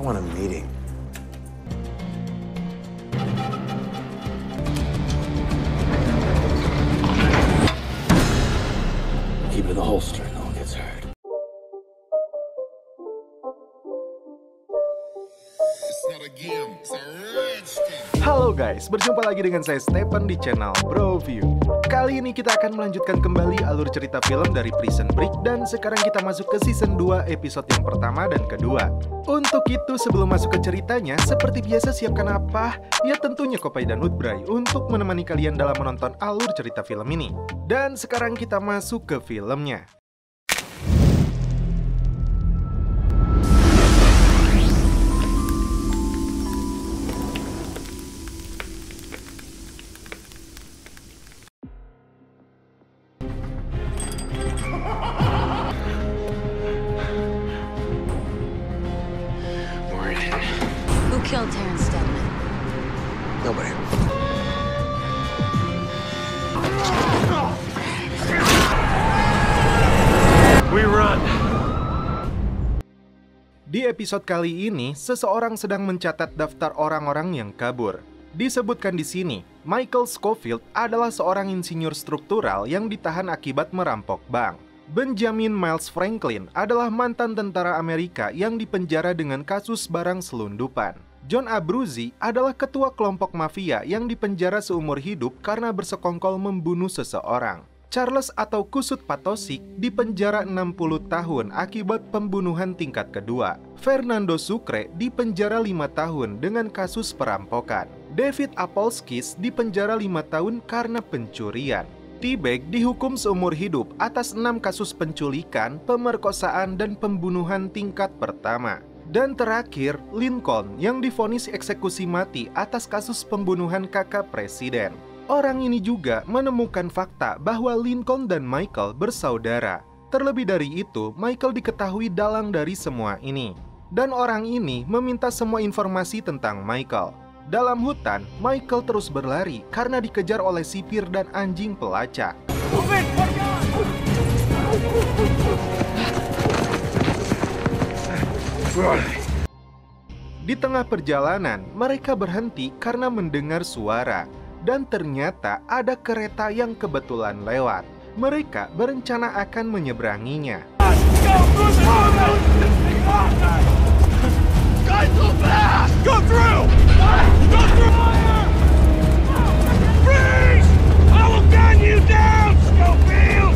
want a meeting. Keep it in the holster, no one gets hurt. It's not a game, it's a rich thing. Halo guys, berjumpa lagi dengan saya Stephen di channel Broview. Kali ini kita akan melanjutkan kembali alur cerita film dari Prison Break, dan sekarang kita masuk ke season 2 episode yang pertama dan kedua. Untuk itu sebelum masuk ke ceritanya, seperti biasa siapkan apa? Ya tentunya kopi dan Woodbray untuk menemani kalian dalam menonton alur cerita film ini. Dan sekarang kita masuk ke filmnya. Who killed Terrence Stedman? Nobody. We run. Di episode kali ini, seseorang sedang mencatat daftar orang-orang yang kabur. Disebutkan di sini, Michael Scofield adalah seorang insinyur struktural yang ditahan akibat merampok bank. Benjamin Miles Franklin adalah mantan tentara Amerika yang dipenjara dengan kasus barang selundupan. John Abruzzi adalah ketua kelompok mafia yang dipenjara seumur hidup karena bersekongkol membunuh seseorang. Charles atau Kusut Patosik dipenjara 60 tahun akibat pembunuhan tingkat kedua. Fernando Sucre dipenjara 5 tahun dengan kasus perampokan. David Apolskis dipenjara 5 tahun karena pencurian. T-Bag dihukum seumur hidup atas 6 kasus penculikan, pemerkosaan, dan pembunuhan tingkat pertama. Dan terakhir, Lincoln yang divonis eksekusi mati atas kasus pembunuhan kakak presiden. Orang ini juga menemukan fakta bahwa Lincoln dan Michael bersaudara. Terlebih dari itu, Michael diketahui dalang dari semua ini. Dan orang ini meminta semua informasi tentang Michael. Dalam hutan, Michael terus berlari karena dikejar oleh sipir dan anjing pelacak. Di tengah perjalanan, mereka berhenti karena mendengar suara. Dan ternyata ada kereta yang kebetulan lewat. Mereka berencana akan menyeberanginya. Go through! Go through! Freeze! I will gun you down, Schofield!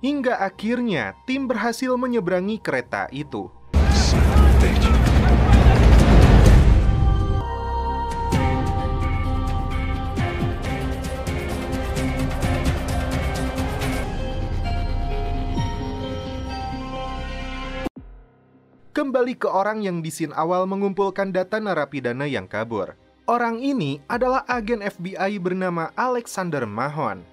Hingga akhirnya, tim berhasil menyeberangi kereta itu. Kembali ke orang yang di scene awal mengumpulkan data narapidana yang kabur. Orang ini adalah agen FBI bernama Alexander Mahon.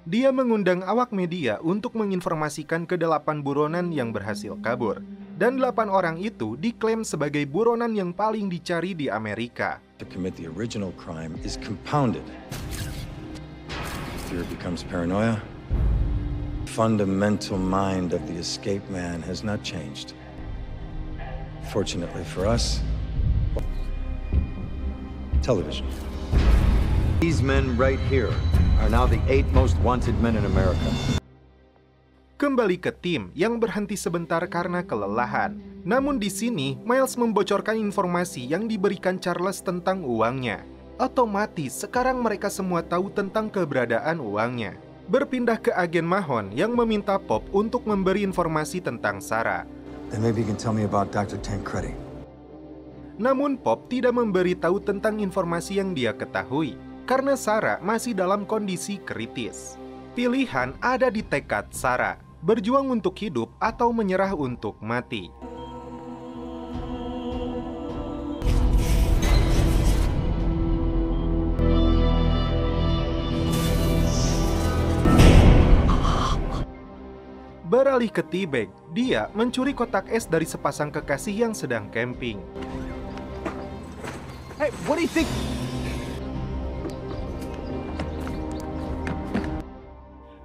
Dia mengundang awak media untuk menginformasikan ke 8 buronan yang berhasil kabur. Dan 8 orang itu diklaim sebagai buronan yang paling dicari di Amerika. To commit the original crime is compounded. Fear becomes paranoia. Fundamental mind of the escaped man has not changed. Fortunately for us, television. These men right here are now the 8 most wanted men in America. Kembali ke tim yang berhenti sebentar karena kelelahan. Namun di sini, Miles membocorkan informasi yang diberikan Charles tentang uangnya. Otomatis sekarang mereka semua tahu tentang keberadaan uangnya. Berpindah ke agen Mahon yang meminta Pop untuk memberi informasi tentang Sarah. Then maybe you can tell me about Dr. Tancredi. Namun Pop tidak memberi tahu tentang informasi yang dia ketahui, karena Sarah masih dalam kondisi kritis. Pilihan ada di tekad Sarah, berjuang untuk hidup atau menyerah untuk mati. Beralih ke T-Bag, dia mencuri kotak es dari sepasang kekasih yang sedang camping. Hey, what do you think?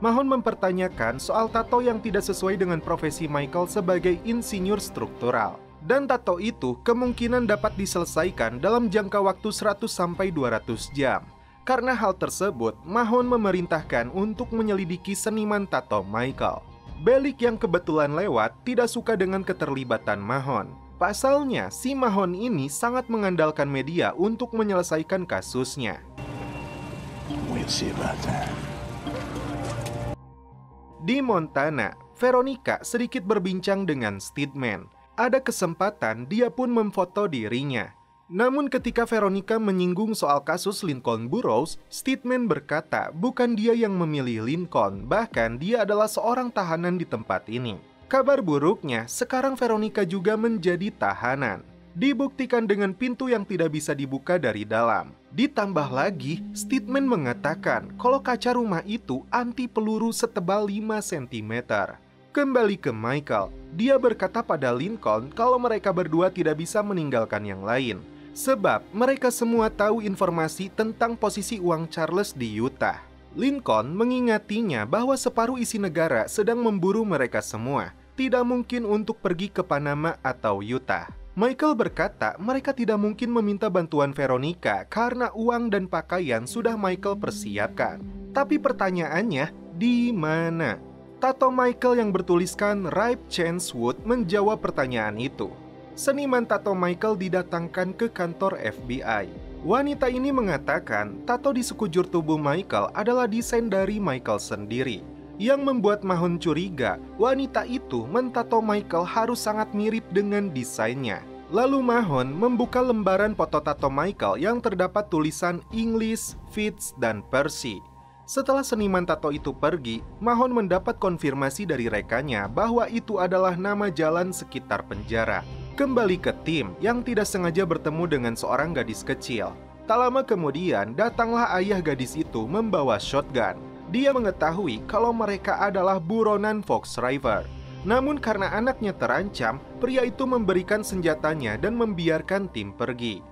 Mahon mempertanyakan soal tato yang tidak sesuai dengan profesi Michael sebagai insinyur struktural. Dan tato itu kemungkinan dapat diselesaikan dalam jangka waktu 100-200 jam. Karena hal tersebut, Mahon memerintahkan untuk menyelidiki seniman tato Michael. Bellick yang kebetulan lewat tidak suka dengan keterlibatan Mahon. Pasalnya, si Mahon ini sangat mengandalkan media untuk menyelesaikan kasusnya. We'll see about that. Di Montana, Veronica sedikit berbincang dengan Steadman. Ada kesempatan dia pun memfoto dirinya. Namun ketika Veronica menyinggung soal kasus Lincoln Burrows, Steadman berkata bukan dia yang memilih Lincoln, bahkan dia adalah seorang tahanan di tempat ini. Kabar buruknya, sekarang Veronica juga menjadi tahanan. Dibuktikan dengan pintu yang tidak bisa dibuka dari dalam. Ditambah lagi, Steadman mengatakan kalau kaca rumah itu anti peluru setebal 5 cm. Kembali ke Michael, dia berkata pada Lincoln kalau mereka berdua tidak bisa meninggalkan yang lain. Sebab mereka semua tahu informasi tentang posisi uang Charles di Utah. Lincoln mengingatinya bahwa separuh isi negara sedang memburu mereka semua. Tidak mungkin untuk pergi ke Panama atau Utah. Michael berkata mereka tidak mungkin meminta bantuan Veronica karena uang dan pakaian sudah Michael persiapkan. Tapi pertanyaannya, di mana? Tato Michael yang bertuliskan Ripe Chance Wood menjawab pertanyaan itu. Seniman tato Michael didatangkan ke kantor FBI. Wanita ini mengatakan tato di sekujur tubuh Michael adalah desain dari Michael sendiri. Yang membuat Mahon curiga, wanita itu mentato Michael harus sangat mirip dengan desainnya. Lalu Mahon membuka lembaran foto tato Michael yang terdapat tulisan English, Fitz, dan Percy. Setelah seniman tato itu pergi, Mahon mendapat konfirmasi dari rekannya bahwa itu adalah nama jalan sekitar penjara. Kembali ke tim yang tidak sengaja bertemu dengan seorang gadis kecil. Tak lama kemudian, datanglah ayah gadis itu membawa shotgun. Dia mengetahui kalau mereka adalah buronan Fox River. Namun karena anaknya terancam, pria itu memberikan senjatanya dan membiarkan tim pergi.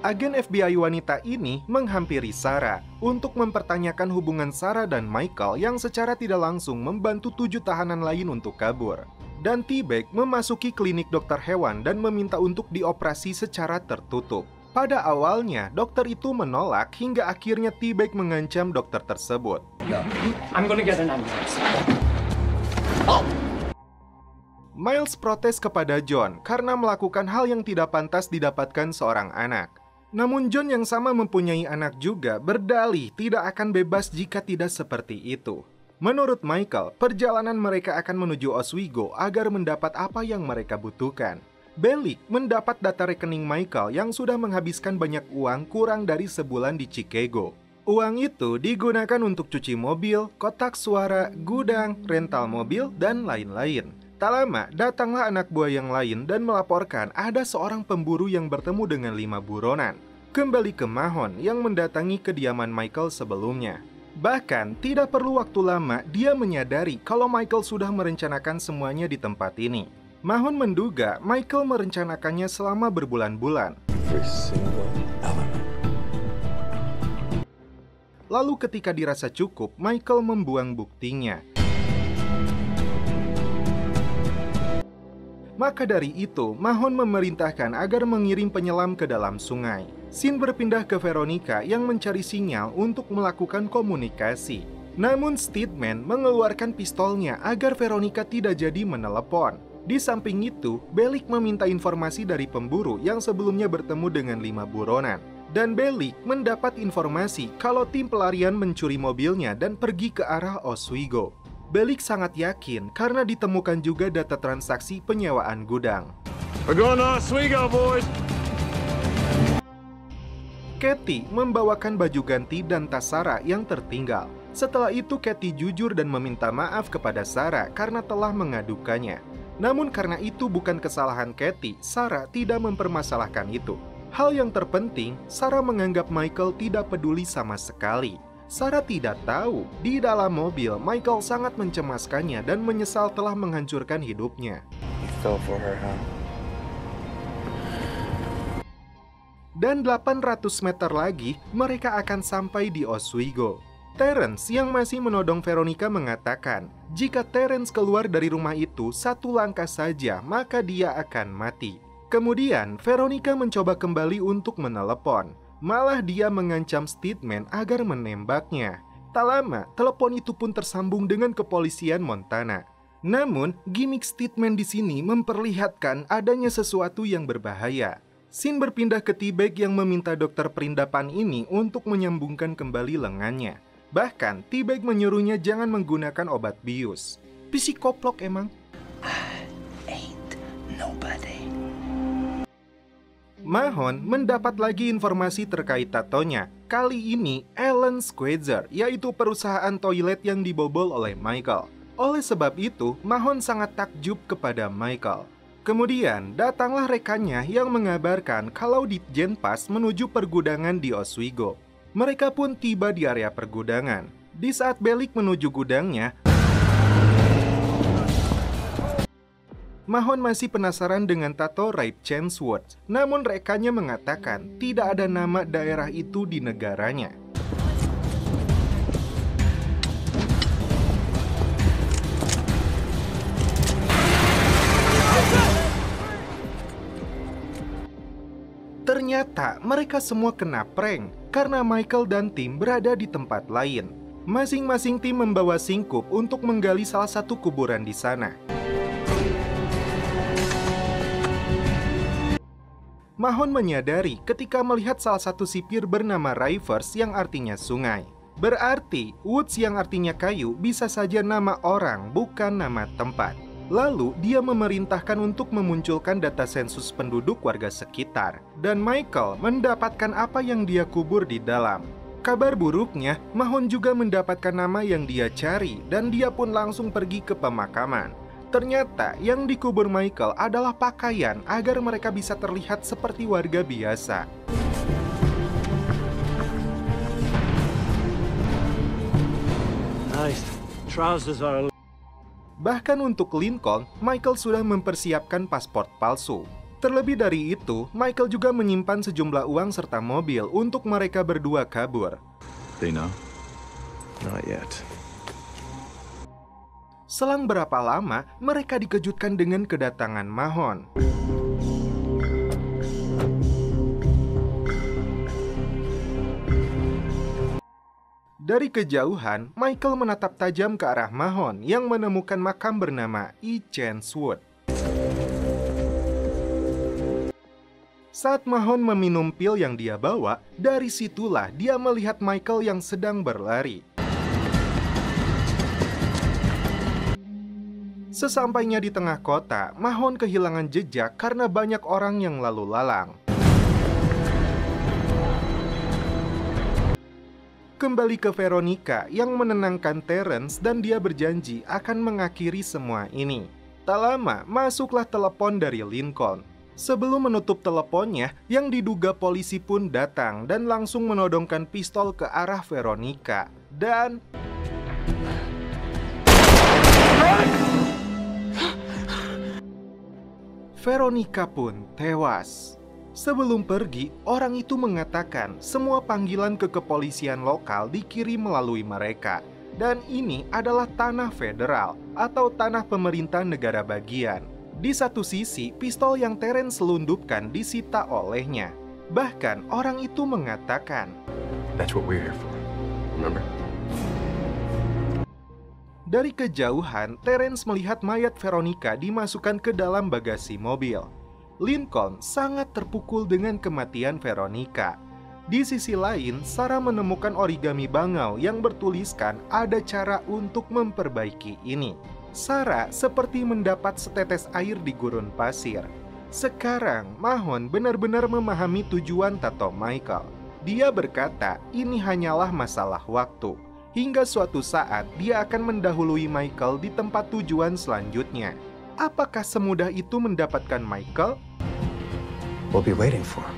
Agen FBI wanita ini menghampiri Sarah untuk mempertanyakan hubungan Sarah dan Michael yang secara tidak langsung membantu 7 tahanan lain untuk kabur. Dan T-Bag memasuki klinik dokter hewan dan meminta untuk dioperasi secara tertutup. Pada awalnya, dokter itu menolak hingga akhirnya T-Bag mengancam dokter tersebut. I'm gonna get an ambulance. Miles protes kepada John karena melakukan hal yang tidak pantas didapatkan seorang anak. Namun John yang sama mempunyai anak juga berdalih tidak akan bebas jika tidak seperti itu. Menurut Michael, perjalanan mereka akan menuju Oswego agar mendapat apa yang mereka butuhkan. Bellick mendapat data rekening Michael yang sudah menghabiskan banyak uang kurang dari sebulan di Chicago. Uang itu digunakan untuk cuci mobil, kotak suara, gudang, rental mobil, dan lain-lain. Tak lama, datanglah anak buah yang lain dan melaporkan ada seorang pemburu yang bertemu dengan 5 buronan. Kembali ke Mahon yang mendatangi kediaman Michael sebelumnya. Bahkan, tidak perlu waktu lama dia menyadari kalau Michael sudah merencanakan semuanya di tempat ini. Mahon menduga Michael merencanakannya selama berbulan-bulan. Lalu ketika dirasa cukup, Michael membuang buktinya. Maka dari itu, Mahon memerintahkan agar mengirim penyelam ke dalam sungai. Sin berpindah ke Veronica yang mencari sinyal untuk melakukan komunikasi. Namun Steadman mengeluarkan pistolnya agar Veronica tidak jadi menelepon. Di samping itu, Bellick meminta informasi dari pemburu yang sebelumnya bertemu dengan 5 buronan. Dan Bellick mendapat informasi kalau tim pelarian mencuri mobilnya dan pergi ke arah Oswego. Bellick sangat yakin karena ditemukan juga data transaksi penyewaan gudang. We're going to Oswego, boys. Kathy membawakan baju ganti dan tas Sarah yang tertinggal. Setelah itu Kathy jujur dan meminta maaf kepada Sarah karena telah mengadukannya. Namun karena itu bukan kesalahan Kathy, Sarah tidak mempermasalahkan itu. Hal yang terpenting, Sarah menganggap Michael tidak peduli sama sekali. Sarah tidak tahu, di dalam mobil Michael sangat mencemaskannya dan menyesal telah menghancurkan hidupnya. You fell for her, huh? Dan 800 meter lagi, mereka akan sampai di Oswego. Terrence yang masih menodong Veronica mengatakan, jika Terrence keluar dari rumah itu 1 langkah saja, maka dia akan mati. Kemudian, Veronica mencoba kembali untuk menelepon. Malah dia mengancam Steadman agar menembaknya. Tak lama, telepon itu pun tersambung dengan kepolisian Montana. Namun, gimmick Steadman di sini memperlihatkan adanya sesuatu yang berbahaya. Scene berpindah ke T-Bag yang meminta dokter perindapan ini untuk menyambungkan kembali lengannya. Bahkan, T-Bag menyuruhnya jangan menggunakan obat bius. Psikoplok emang. Ain't nobody. Mahon mendapat lagi informasi terkait tatonya. Kali ini, Alan Squeezer, yaitu perusahaan toilet yang dibobol oleh Michael. Oleh sebab itu, Mahon sangat takjub kepada Michael. Kemudian, datanglah rekannya yang mengabarkan kalau Ditjen Pas menuju pergudangan di Oswego. Mereka pun tiba di area pergudangan. Di saat Bellick menuju gudangnya, Mahon masih penasaran dengan tato Rape Chancewoods. Namun rekannya mengatakan tidak ada nama daerah itu di negaranya. Ternyata mereka semua kena prank karena Michael dan tim berada di tempat lain. Masing-masing tim membawa singkup untuk menggali salah satu kuburan di sana. Mahon menyadari ketika melihat salah satu sipir bernama Rivers yang artinya sungai. Berarti Woods yang artinya kayu bisa saja nama orang, bukan nama tempat. Lalu, dia memerintahkan untuk memunculkan data sensus penduduk warga sekitar. Dan Michael mendapatkan apa yang dia kubur di dalam. Kabar buruknya, Mahon juga mendapatkan nama yang dia cari dan dia pun langsung pergi ke pemakaman. Ternyata, yang dikubur Michael adalah pakaian agar mereka bisa terlihat seperti warga biasa. Nice. Trousers are... Bahkan untuk Lincoln, Michael sudah mempersiapkan paspor palsu. Terlebih dari itu, Michael juga menyimpan sejumlah uang serta mobil untuk mereka berdua kabur. They know? Not yet. Selang berapa lama, mereka dikejutkan dengan kedatangan Mahon. Dari kejauhan, Michael menatap tajam ke arah Mahon yang menemukan makam bernama E. Chancewood. Saat Mahon meminum pil yang dia bawa, dari situlah dia melihat Michael yang sedang berlari. Sesampainya di tengah kota, Mahon kehilangan jejak karena banyak orang yang lalu lalang. Kembali ke Veronica yang menenangkan Terrence dan dia berjanji akan mengakhiri semua ini. Tak lama, masuklah telepon dari Lincoln. Sebelum menutup teleponnya, yang diduga polisi pun datang dan langsung menodongkan pistol ke arah Veronica. Dan... Veronica pun tewas. Sebelum pergi, orang itu mengatakan semua panggilan ke kepolisian lokal dikirim melalui mereka. Dan ini adalah tanah federal atau tanah pemerintah negara bagian. Di satu sisi, pistol yang Terrence selundupkan disita olehnya. Bahkan orang itu mengatakan, That's what we're here for. Remember? Dari kejauhan, Terrence melihat mayat Veronica dimasukkan ke dalam bagasi mobil. Lincoln sangat terpukul dengan kematian Veronica. Di sisi lain, Sarah menemukan origami bangau yang bertuliskan ada cara untuk memperbaiki ini. Sarah seperti mendapat setetes air di gurun pasir. Sekarang, Mahon benar-benar memahami tujuan tato Michael. Dia berkata, ini hanyalah masalah waktu. Hingga suatu saat, dia akan mendahului Michael di tempat tujuan selanjutnya. Apakah semudah itu mendapatkan Michael? We'll be waiting for him.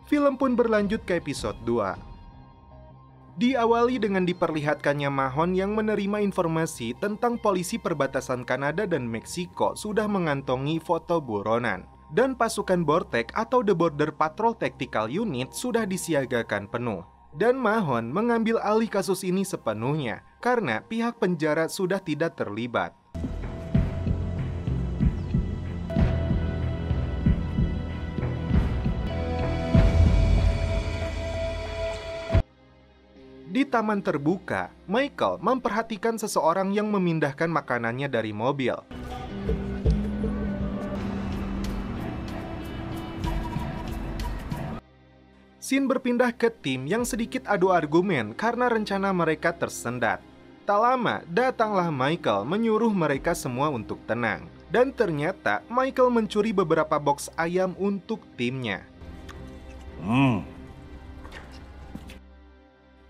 Film pun berlanjut ke episode 2. Diawali dengan diperlihatkannya Mahon yang menerima informasi tentang polisi perbatasan Kanada dan Meksiko sudah mengantongi foto buronan. Dan pasukan Bortek atau The Border Patrol Tactical Unit sudah disiagakan penuh. Dan Mahon mengambil alih kasus ini sepenuhnya karena pihak penjara sudah tidak terlibat. Di taman terbuka, Michael memperhatikan seseorang yang memindahkan makanannya dari mobil. Scene berpindah ke tim yang sedikit adu argumen karena rencana mereka tersendat. Tak lama, datanglah Michael menyuruh mereka semua untuk tenang. Dan ternyata Michael mencuri beberapa box ayam untuk timnya.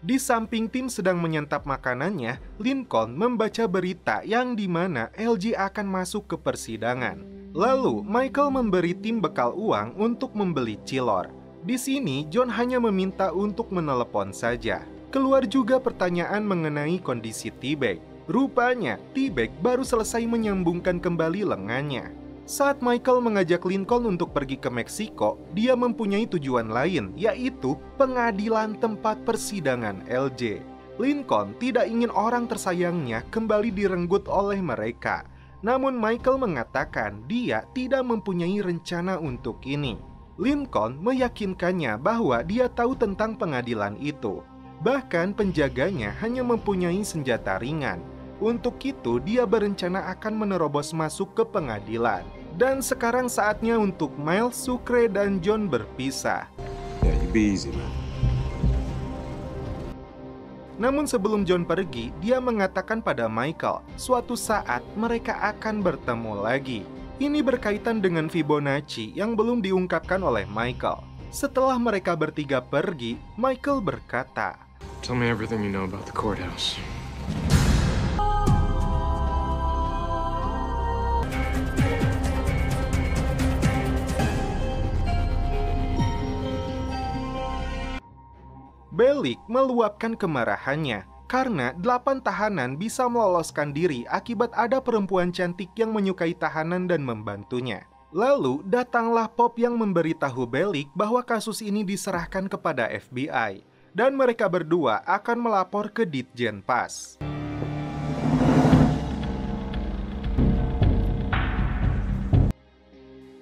Di samping tim sedang menyantap makanannya, Lincoln membaca berita yang dimana LJ akan masuk ke persidangan. Lalu, Michael memberi tim bekal uang untuk membeli cilor. Di sini, John hanya meminta untuk menelepon saja. Keluar juga pertanyaan mengenai kondisi T-Bag. Rupanya, T-Bag baru selesai menyambungkan kembali lengannya. Saat Michael mengajak Lincoln untuk pergi ke Meksiko, dia mempunyai tujuan lain, yaitu pengadilan tempat persidangan LJ. Lincoln tidak ingin orang tersayangnya kembali direnggut oleh mereka. Namun Michael mengatakan dia tidak mempunyai rencana untuk ini. Lincoln meyakinkannya bahwa dia tahu tentang pengadilan itu. Bahkan penjaganya hanya mempunyai senjata ringan. Untuk itu, dia berencana akan menerobos masuk ke pengadilan. Dan sekarang saatnya untuk Miles, Sucre, dan John berpisah. Yeah, you be easy, man. Namun sebelum John pergi, dia mengatakan pada Michael, suatu saat mereka akan bertemu lagi. Ini berkaitan dengan Fibonacci yang belum diungkapkan oleh Michael. Setelah mereka bertiga pergi, Michael berkata, Tell me everything you know about the courthouse. Bellick meluapkan kemarahannya karena 8 tahanan bisa meloloskan diri akibat ada perempuan cantik yang menyukai tahanan dan membantunya. Lalu datanglah Pop yang memberitahu Bellick bahwa kasus ini diserahkan kepada FBI dan mereka berdua akan melapor ke Ditjen Pas.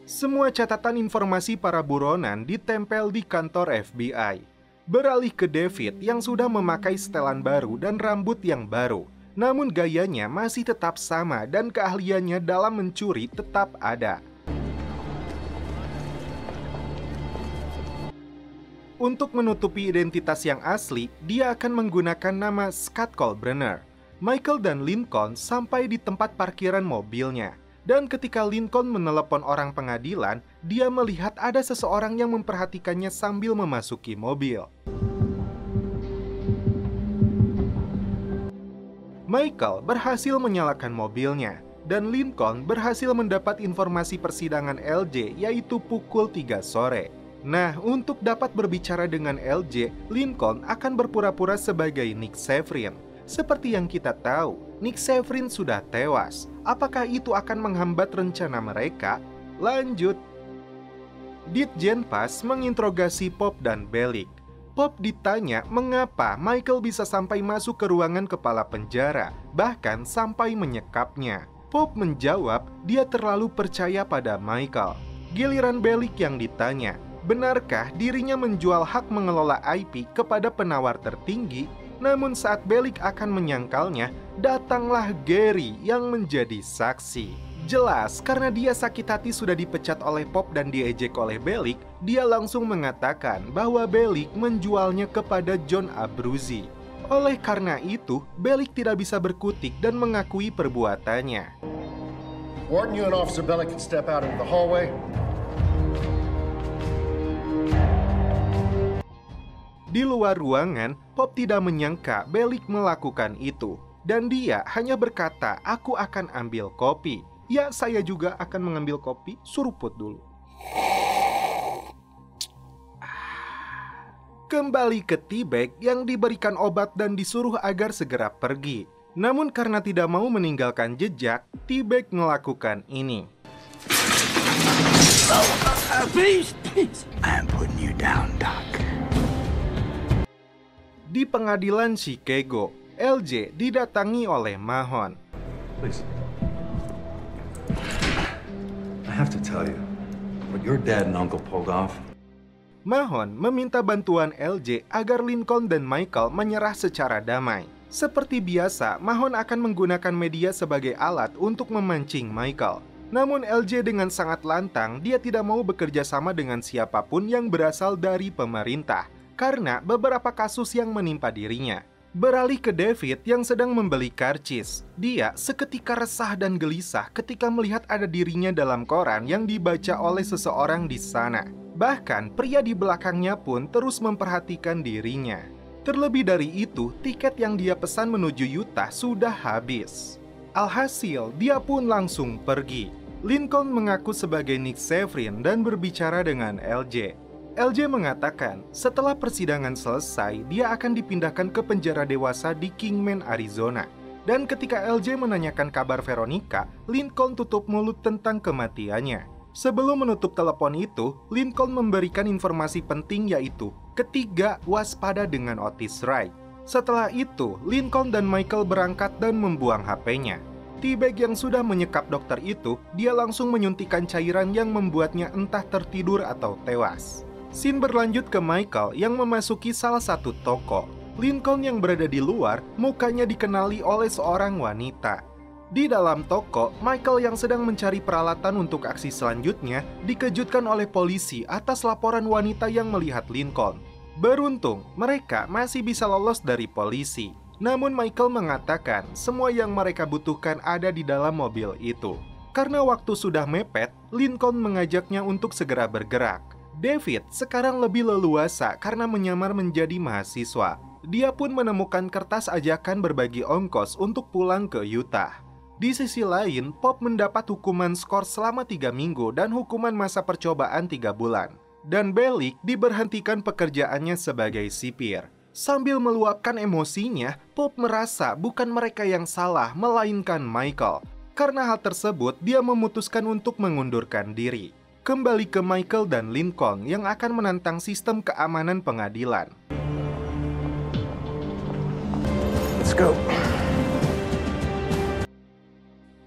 Semua catatan informasi para buronan ditempel di kantor FBI. Beralih ke David yang sudah memakai setelan baru dan rambut yang baru. Namun gayanya masih tetap sama dan keahliannya dalam mencuri tetap ada. Untuk menutupi identitas yang asli, dia akan menggunakan nama Scott Kalkbrenner. Michael dan Lincoln sampai di tempat parkiran mobilnya. Dan ketika Lincoln menelepon orang pengadilan, dia melihat ada seseorang yang memperhatikannya sambil memasuki mobil. Michael berhasil menyalakan mobilnya, dan Lincoln berhasil mendapat informasi persidangan LJ yaitu pukul 3 sore. Nah, untuk dapat berbicara dengan LJ, Lincoln akan berpura-pura sebagai Nick Severin. Seperti yang kita tahu, Nick Severin sudah tewas. Apakah itu akan menghambat rencana mereka? Lanjut. Ditjen Pas menginterogasi Pop dan Bellick. Pop ditanya mengapa Michael bisa sampai masuk ke ruangan kepala penjara, bahkan sampai menyekapnya. Pop menjawab dia terlalu percaya pada Michael. Giliran Bellick yang ditanya, benarkah dirinya menjual hak mengelola IP kepada penawar tertinggi? Namun saat Bellick akan menyangkalnya, datanglah Gary yang menjadi saksi. Jelas, karena dia sakit hati sudah dipecat oleh Pop dan diejek oleh Bellick, dia langsung mengatakan bahwa Bellick menjualnya kepada John Abruzzi. Oleh karena itu, Bellick tidak bisa berkutik dan mengakui perbuatannya. Warden, you and Officer Bellick can step out into the hallway. Di luar ruangan, Pop tidak menyangka Bellick melakukan itu. Dan dia hanya berkata, aku akan ambil kopi. Ya, saya juga akan mengambil kopi, suruput dulu. kembali ke T-Bag yang diberikan obat dan disuruh agar segera pergi. Namun karena tidak mau meninggalkan jejak, T-Bag melakukan ini. Please. I'm putting you down, Doc. Di pengadilan Chicago, LJ didatangi oleh Mahon. Please. I have to tell you, what your dad and uncle pulled off. Mahon meminta bantuan LJ agar Lincoln dan Michael menyerah secara damai. Seperti biasa, Mahon akan menggunakan media sebagai alat untuk memancing Michael. Namun LJ dengan sangat lantang, dia tidak mau bekerja sama dengan siapapun yang berasal dari pemerintah karena beberapa kasus yang menimpa dirinya. Beralih ke David yang sedang membeli karcis. Dia seketika resah dan gelisah ketika melihat ada dirinya dalam koran yang dibaca oleh seseorang di sana. Bahkan pria di belakangnya pun terus memperhatikan dirinya. Terlebih dari itu, tiket yang dia pesan menuju Utah sudah habis. Alhasil, dia pun langsung pergi. Lincoln mengaku sebagai Nick Severin dan berbicara dengan LJ. LJ mengatakan setelah persidangan selesai, dia akan dipindahkan ke penjara dewasa di Kingman, Arizona. Dan ketika LJ menanyakan kabar Veronica, Lincoln tutup mulut tentang kematiannya. Sebelum menutup telepon itu, Lincoln memberikan informasi penting yaitu ketiga, waspada dengan Otis Wright. Setelah itu, Lincoln dan Michael berangkat dan membuang HP-nya. T-Bag yang sudah menyekap dokter itu, dia langsung menyuntikkan cairan yang membuatnya entah tertidur atau tewas. Scene berlanjut ke Michael yang memasuki salah satu toko. Lincoln yang berada di luar, mukanya dikenali oleh seorang wanita. Di dalam toko, Michael yang sedang mencari peralatan untuk aksi selanjutnya dikejutkan oleh polisi atas laporan wanita yang melihat Lincoln. Beruntung, mereka masih bisa lolos dari polisi. Namun Michael mengatakan semua yang mereka butuhkan ada di dalam mobil itu. Karena waktu sudah mepet, Lincoln mengajaknya untuk segera bergerak. David sekarang lebih leluasa karena menyamar menjadi mahasiswa. Dia pun menemukan kertas ajakan berbagi ongkos untuk pulang ke Utah. Di sisi lain, Pop mendapat hukuman skor selama 3 minggu dan hukuman masa percobaan 3 bulan. Dan Bellick diberhentikan pekerjaannya sebagai sipir. Sambil meluapkan emosinya, Pop merasa bukan mereka yang salah, melainkan Michael. Karena hal tersebut, dia memutuskan untuk mengundurkan diri. Kembali ke Michael dan Lincoln yang akan menantang sistem keamanan pengadilan. Let's go.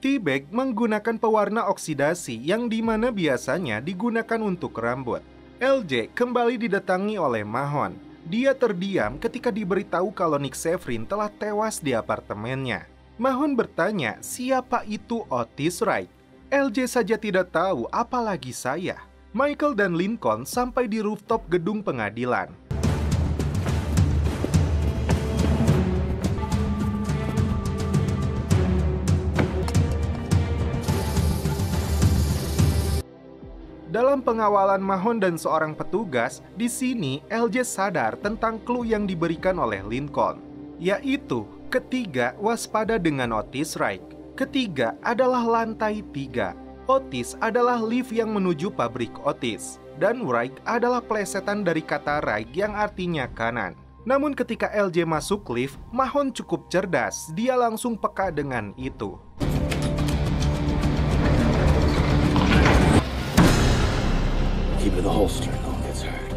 T-Bag menggunakan pewarna oksidasi yang dimana biasanya digunakan untuk rambut. LJ kembali didatangi oleh Mahon. Dia terdiam ketika diberitahu kalau Nick Severin telah tewas di apartemennya. Mahon bertanya siapa itu Otis Wright. LJ saja tidak tahu, apalagi saya. Michael dan Lincoln sampai di rooftop gedung pengadilan. Dalam pengawalan Mahon dan seorang petugas, di sini LJ sadar tentang clue yang diberikan oleh Lincoln, yaitu ketiga, waspada dengan Otis Wright. Ketiga adalah lantai 3. Otis adalah lift yang menuju pabrik Otis, dan Wright adalah plesetan dari kata right yang artinya kanan. Namun ketika LJ masuk lift, Mahon cukup cerdas, dia langsung peka dengan itu. Keep the holster, no one gets hurt.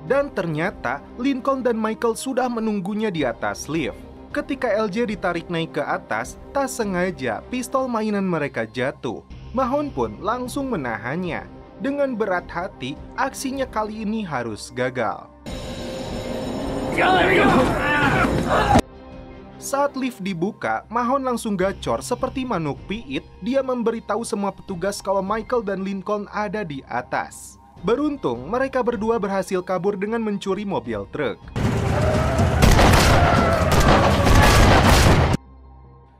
Dan ternyata Lincoln dan Michael sudah menunggunya di atas lift. Ketika LJ ditarik naik ke atas, tak sengaja pistol mainan mereka jatuh. Mahon pun langsung menahannya. Dengan berat hati, aksinya kali ini harus gagal. Saat lift dibuka, Mahon langsung gacor seperti manuk piit. Dia memberitahu semua petugas kalau Michael dan Lincoln ada di atas. Beruntung, mereka berdua berhasil kabur dengan mencuri mobil truk.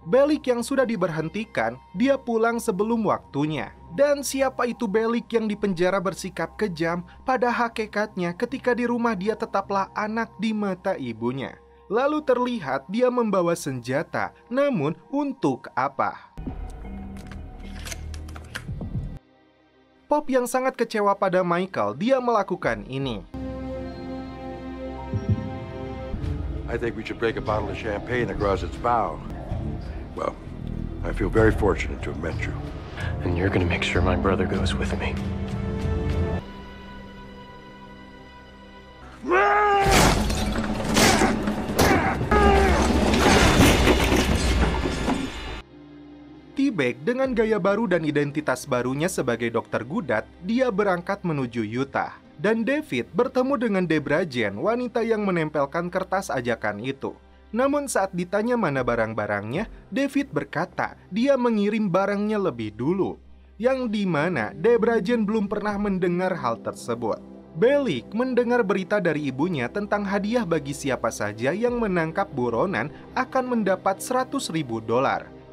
Bellick yang sudah diberhentikan, dia pulang sebelum waktunya. Dan siapa itu Bellick yang dipenjara bersikap kejam? Pada hakikatnya ketika di rumah dia tetaplah anak di mata ibunya. Lalu terlihat dia membawa senjata, namun untuk apa? Pop yang sangat kecewa pada Michael, dia melakukan ini. I think we should break a bottle of champagne across its bow. Well, I feel very fortunate to have met you. And you're gonna make sure my brother goes with me. T-Bag dengan gaya baru dan identitas barunya sebagai dokter gudat, dia berangkat menuju Utah. Dan David bertemu dengan Debra Jane, wanita yang menempelkan kertas ajakan itu. Namun saat ditanya mana barang-barangnya, David berkata dia mengirim barangnya lebih dulu. Yang dimana Debra Jane belum pernah mendengar hal tersebut. Bellick mendengar berita dari ibunya tentang hadiah bagi siapa saja yang menangkap buronan akan mendapat $100.000.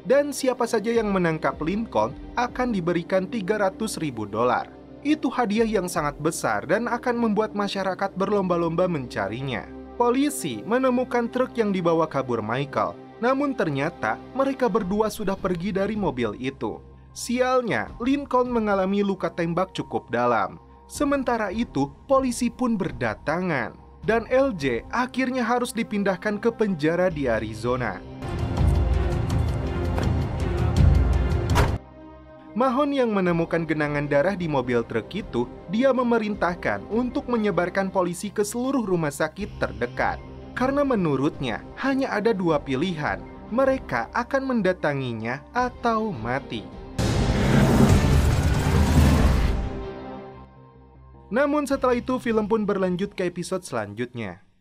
Dan siapa saja yang menangkap Lincoln akan diberikan $300.000. Itu hadiah yang sangat besar dan akan membuat masyarakat berlomba-lomba mencarinya. Polisi menemukan truk yang dibawa kabur Michael, namun ternyata mereka berdua sudah pergi dari mobil itu. Sialnya, Lincoln mengalami luka tembak cukup dalam. Sementara itu, polisi pun berdatangan, dan LJ akhirnya harus dipindahkan ke penjara di Arizona. Mahon yang menemukan genangan darah di mobil truk itu, dia memerintahkan untuk menyebarkan polisi ke seluruh rumah sakit terdekat. Karena menurutnya, hanya ada dua pilihan, mereka akan mendatanginya atau mati. Namun setelah itu, film pun berlanjut ke episode selanjutnya.